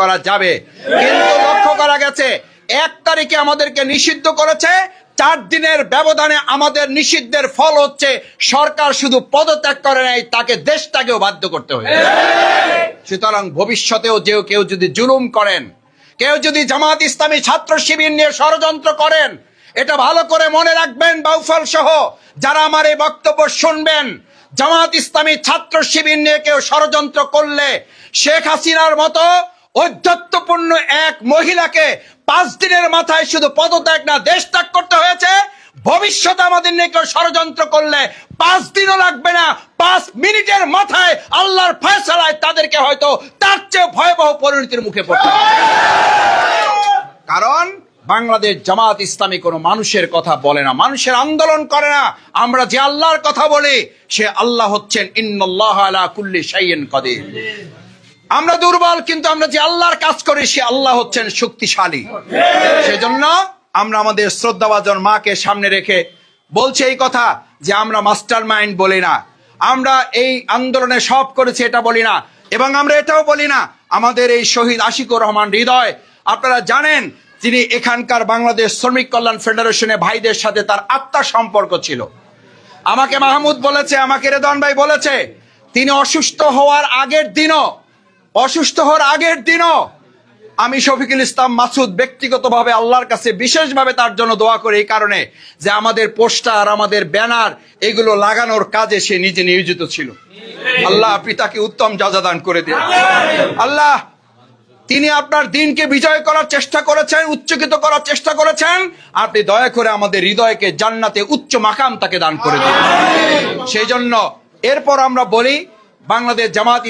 করা যাবে, কিন্তু লক্ষ্য করা গেছে 1 তারিখে আমাদেরকে নিষিদ্ধ করেছে। 4 দিনের ব্যবধানে আমাদের নিষিদ্ধের ফল হচ্ছে সরকার শুধু পদত্যাগ করে নাই, তাকে দেশটাকেও বাধ্য করতে হয়েছে। সুতরাং ভবিষ্যতেও কেউ যদি জুলুম করেন, কেউ যদি জামাত ইসলামী ছাত্র শিবির নিয়ে ষড়যন্ত্র করেন, এটা ভালো করে মনে রাখবেন। বাউফল সহ যারা আমার এই বক্তব্য শুনবেন, জামাত ইসলামী ছাত্র শিবির নিয়ে কেউ ষড়যন্ত্র করলে শেখ হাসিনার মতো ঔদ্ধত্যপূর্ণ এক মহিলাকে 5 দিনের মাথায় শুধু পদত্যাগ না, দেশ ত্যাগ করতে হয়েছে। ভবিষ্যতে আমাদের নিয়ে কেউ ষড়যন্ত্র করলে 5 দিনও লাগবে না, 5 মিনিটের মাথায় আল্লাহর ফয়সালায় তাদেরকে হয়তো তার চেয়ে ভয়াবহ পরিণতির মুখে পড়তে হবে। কারণ বাংলাদেশ জামাত ইসলামী কোনো মানুষের কথা বলে না, মানুষের আন্দোলন করে না। আমরা যে আল্লাহর কথা বলি সে আল্লাহ হচ্ছেন ইন্নাল্লাহা আলা কুল্লি শাইইন কাদির। আমরা দুর্বল, কিন্তু আমরা যে আল্লাহর কাজ করি সে আল্লাহ হচ্ছেন শক্তিশালী। সেজন্য আমরা আমাদের শ্রদ্ধাভাজন মাকে সামনে রেখে বলছি এই কথা যে আমরা মাস্টার মাইন্ড বলি না, আমরা এই আন্দোলনে সব করেছি এটা বলি না, এবং আমরা এটাও বলি না আমাদের এই শহীদ আশিকুর রহমান হৃদয়, আপনারা জানেন তিনি এখানকার বাংলাদেশ শ্রমিক কল্যাণ ফেডারেশনে ভাইদের সাথে তার আত্মার সম্পর্ক ছিল। আমাকে মাহমুদ বলেছে, আমাকে রেদওয়ান ভাই বলেছে, তিনি অসুস্থ হওয়ার আগের দিনও আমি শফিকুল ইসলাম মাসুদ ব্যক্তিগতভাবে আল্লাহর কাছে বিশেষভাবে তার জন্য দোয়া করি, এই কারণে যে আমাদের পোস্টার, আমাদের ব্যানার এগুলো লাগানোর কাজে সে নিজে নিয়োজিত ছিল। আল্লাহ আপনি তাকে উত্তম জাযা দান করে দিন। আল্লাহ, তিনি আপনার দিনকে বিজয় করার চেষ্টা করেছেন, উচ্চকিত করার চেষ্টা করেছেন, আপনি দয়া করে আমাদের হৃদয়কে জান্নাতে উচ্চ মাকাম তাকে দান করে দিন। সেই জন্য এরপর আমরা বলি বাংলাদেশ জামাত